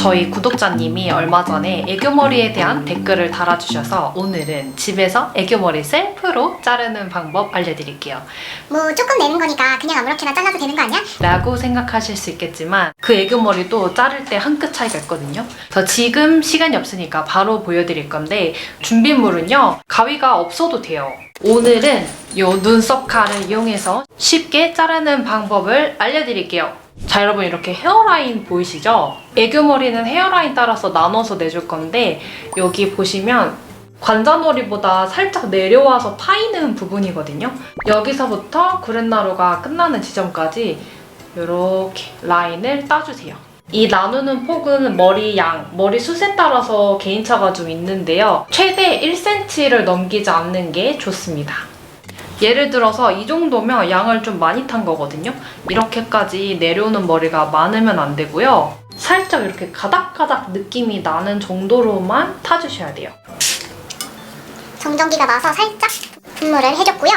저희 구독자님이 얼마 전에 애교머리에 대한 댓글을 달아주셔서 오늘은 집에서 애교머리 셀프로 자르는 방법 알려드릴게요. 뭐 조금 내는 거니까 그냥 아무렇게나 잘라도 되는 거 아니야? 라고 생각하실 수 있겠지만 그 애교머리도 자를 때 한 끗 차이가 있거든요. 저 지금 시간이 없으니까 바로 보여드릴 건데 준비물은요, 가위가 없어도 돼요. 오늘은 이 눈썹 칼을 이용해서 쉽게 자르는 방법을 알려드릴게요. 자, 여러분 이렇게 헤어라인 보이시죠? 애교머리는 헤어라인 따라서 나눠서 내줄 건데 여기 보시면 관자놀이보다 살짝 내려와서 파이는 부분이거든요. 여기서부터 구렛나루가 끝나는 지점까지 이렇게 라인을 따주세요. 이 나누는 폭은 머리 양, 머리 숱에 따라서 개인차가 좀 있는데요. 최대 1cm를 넘기지 않는 게 좋습니다. 예를 들어서 이 정도면 양을 좀 많이 탄 거거든요. 이렇게까지 내려오는 머리가 많으면 안 되고요. 살짝 이렇게 가닥가닥 느낌이 나는 정도로만 타주셔야 돼요. 정전기가 나서 살짝 분무를 해줬고요.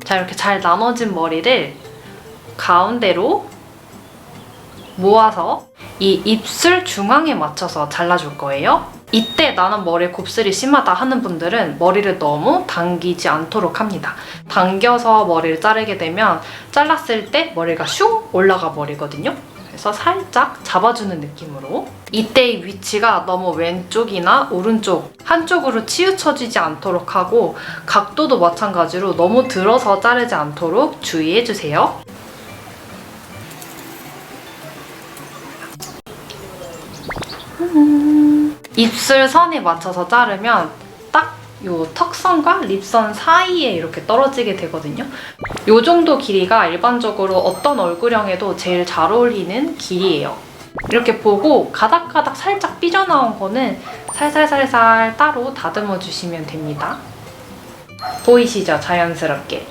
자, 이렇게 잘 나눠진 머리를 가운데로 모아서 이 입술 중앙에 맞춰서 잘라줄 거예요. 이때 나는 머리에 곱슬이 심하다 하는 분들은 머리를 너무 당기지 않도록 합니다. 당겨서 머리를 자르게 되면 잘랐을 때 머리가 슝 올라가 버리거든요. 그래서 살짝 잡아주는 느낌으로. 이때의 위치가 너무 왼쪽이나 오른쪽 한쪽으로 치우쳐지지 않도록 하고 각도도 마찬가지로 너무 들어서 자르지 않도록 주의해주세요. 입술 선에 맞춰서 자르면 딱 요 턱선과 립선 사이에 이렇게 떨어지게 되거든요. 요 정도 길이가 일반적으로 어떤 얼굴형에도 제일 잘 어울리는 길이에요. 이렇게 보고 가닥가닥 살짝 삐져나온 거는 살살살살 따로 다듬어 주시면 됩니다. 보이시죠? 자연스럽게.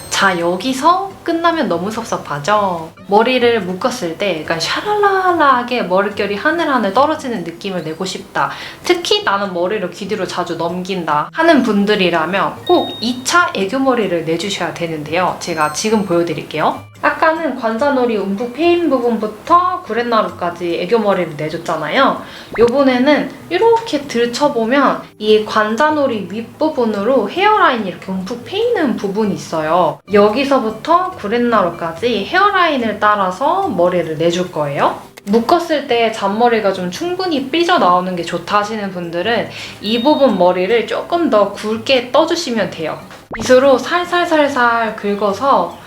자, 여기서 끝나면 너무 섭섭하죠? 머리를 묶었을 때 약간 샤랄라하게 머릿결이 하늘하늘 떨어지는 느낌을 내고 싶다. 특히 나는 머리를 귀 뒤로 자주 넘긴다 하는 분들이라면 꼭 2차 애교머리를 내주셔야 되는데요. 제가 지금 보여드릴게요. 아까는 관자놀이 움푹 패인 부분부터 구렛나루까지 애교머리를 내줬잖아요. 요번에는 이렇게 들쳐보면 이 관자놀이 윗부분으로 헤어라인이 이렇게 움푹 패이는 부분이 있어요. 여기서부터 구렛나루까지 헤어라인을 따라서 머리를 내줄 거예요. 묶었을 때 잔머리가 좀 충분히 삐져나오는 게 좋다 하시는 분들은 이 부분 머리를 조금 더 굵게 떠주시면 돼요. 빗으로 살살살살 긁어서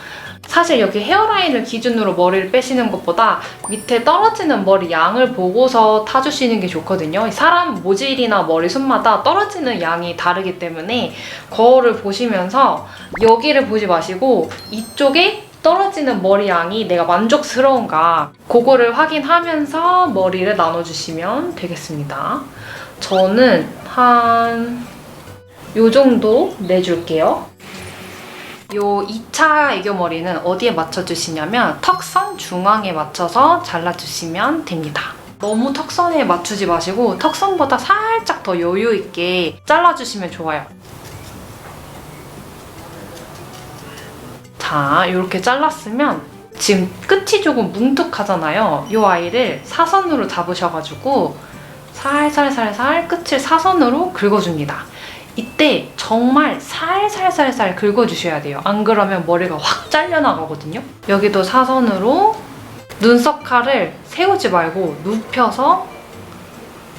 사실 여기 헤어라인을 기준으로 머리를 빼시는 것보다 밑에 떨어지는 머리 양을 보고서 타주시는 게 좋거든요. 사람 모질이나 머리숱마다 떨어지는 양이 다르기 때문에 거울을 보시면서 여기를 보지 마시고 이쪽에 떨어지는 머리 양이 내가 만족스러운가 그거를 확인하면서 머리를 나눠주시면 되겠습니다. 저는 한 요 정도 내줄게요. 요 2차 애교머리는 어디에 맞춰주시냐면 턱선 중앙에 맞춰서 잘라주시면 됩니다. 너무 턱선에 맞추지 마시고 턱선보다 살짝 더 여유있게 잘라주시면 좋아요. 자, 이렇게 잘랐으면 지금 끝이 조금 뭉툭하잖아요. 이 아이를 사선으로 잡으셔가지고 살살살살 끝을 사선으로 긁어줍니다. 이때 정말 살살살살 긁어주셔야 돼요. 안 그러면 머리가 확 잘려나가거든요. 여기도 사선으로 눈썹 칼을 세우지 말고 눕혀서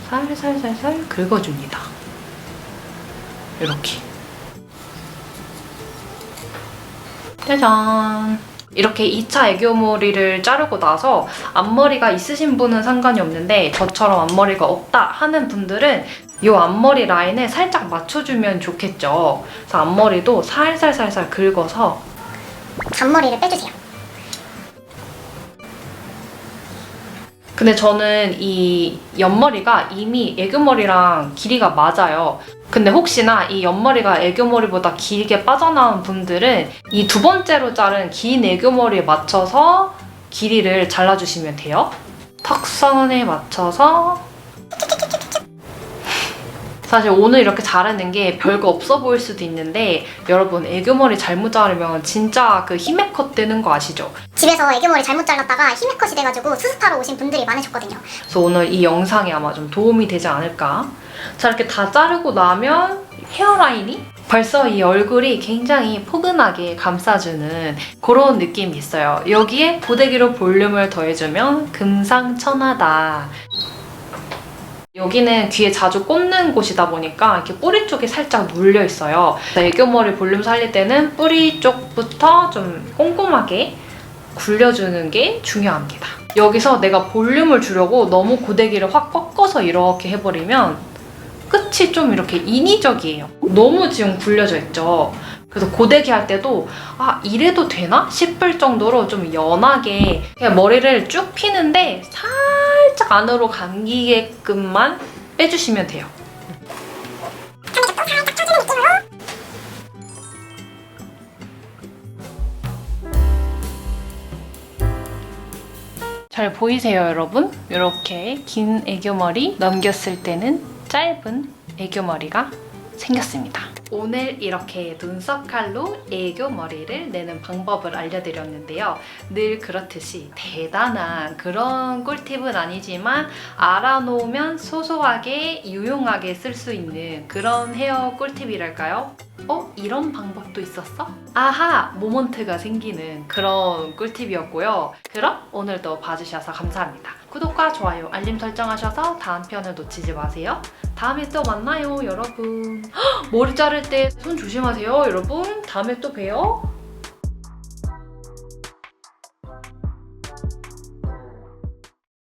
살살살살 긁어줍니다. 이렇게. 짜잔! 이렇게 2차 애교머리를 자르고 나서 앞머리가 있으신 분은 상관이 없는데 저처럼 앞머리가 없다 하는 분들은 이 앞머리 라인을 살짝 맞춰주면 좋겠죠. 그래서 앞머리도 살살살살 긁어서 잔머리를 빼주세요. 근데 저는 이 옆머리가 이미 애교머리랑 길이가 맞아요. 근데 혹시나 이 옆머리가 애교머리보다 길게 빠져나온 분들은 이 두 번째로 자른 긴 애교머리에 맞춰서 길이를 잘라주시면 돼요. 턱선에 맞춰서 사실 오늘 이렇게 자르는 게 별거 없어 보일 수도 있는데 여러분 애교머리 잘못 자르면 진짜 그 히메컷 되는 거 아시죠? 집에서 애교머리 잘못 잘랐다가 히메컷이 돼가지고 수습하러 오신 분들이 많으셨거든요. 그래서 오늘 이 영상이 아마 좀 도움이 되지 않을까? 자, 이렇게 다 자르고 나면 헤어라인이 벌써 이 얼굴이 굉장히 포근하게 감싸주는 그런 느낌이 있어요. 여기에 고데기로 볼륨을 더해주면 금상첨화다. 여기는 귀에 자주 꽂는 곳이다 보니까 이렇게 뿌리 쪽에 살짝 눌려 있어요. 애교머리 볼륨 살릴 때는 뿌리 쪽부터 좀 꼼꼼하게 굴려주는 게 중요합니다. 여기서 내가 볼륨을 주려고 너무 고데기를 확 꺾어서 이렇게 해버리면 끝이 좀 이렇게 인위적이에요. 너무 지금 굴려져 있죠. 그래서 고데기 할 때도 아 이래도 되나 싶을 정도로 좀 연하게 그냥 머리를 쭉 피는데 살짝 안으로 감기게끔만 빼주시면 돼요. 잘 보이세요, 여러분? 이렇게 긴 애교머리 넘겼을 때는 짧은 애교머리가 생겼습니다. 오늘 이렇게 눈썹 칼로 애교머리를 내는 방법을 알려드렸는데요. 늘 그렇듯이 대단한 그런 꿀팁은 아니지만 알아놓으면 소소하게 유용하게 쓸 수 있는 그런 헤어 꿀팁이랄까요? 이런 방법도 있었어? 아하! 모먼트가 생기는 그런 꿀팁이었고요. 그럼 오늘도 봐주셔서 감사합니다. 구독과 좋아요, 알림 설정하셔서 다음 편을 놓치지 마세요. 다음에 또 만나요, 여러분. 머리 자를 때 손 조심하세요, 여러분. 다음에 또 봬요.